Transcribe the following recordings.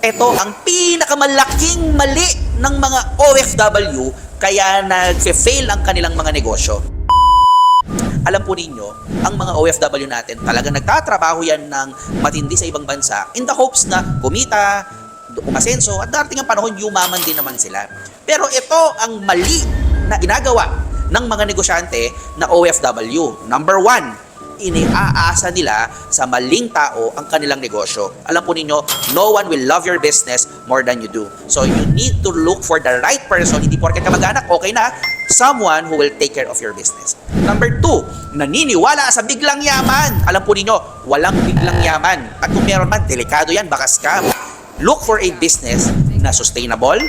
Ito ang pinakamalaking mali ng mga OFW kaya nag-fail ang kanilang mga negosyo. Alam po ninyo, ang mga OFW natin talaga nagtatrabaho yan ng matindi sa ibang bansa in the hopes na kumita, umasenso at darating ang panahon yumaman din naman sila. Pero ito ang mali na ginagawa ng mga negosyante na OFW. Number one, iniaasa nila sa maling tao ang kanilang negosyo. Alam po ninyo, no one will love your business more than you do. So you need to look for the right person. Hindi porket kamag-anak, okay na. Someone who will take care of your business. Number two, naniniwala sa biglang yaman. Alam po ninyo, walang biglang yaman. At kung meron man, delikado yan, baka scam. Look for a business na sustainable,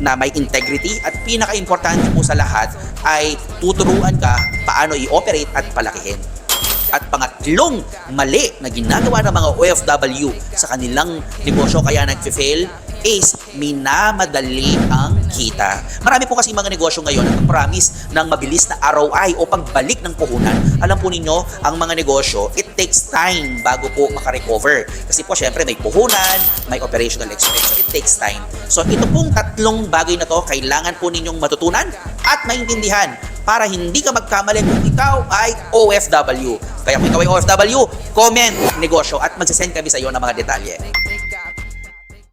na may integrity, at pinaka-importante po sa lahat ay tuturuan ka paano i-operate at palakihin. At pangatlong mali na ginagawa ng mga OFW sa kanilang negosyo kaya nag-fail is minamadali ang kita. Marami po kasi mga negosyo ngayon ang promise ng mabilis na ROI o pagbalik ng puhunan. Alam po ninyo, ang mga negosyo, it takes time bago po makarecover. Kasi po syempre may puhunan, may operational expense, so it takes time. So ito pong tatlong bagay na to, kailangan po ninyong matutunan at maintindihan para hindi ka magkamali kung ikaw ay OFW. Kaya kung ikaw ay OFW, comment negosyo at magsisend kami sa iyo ng mga detalye.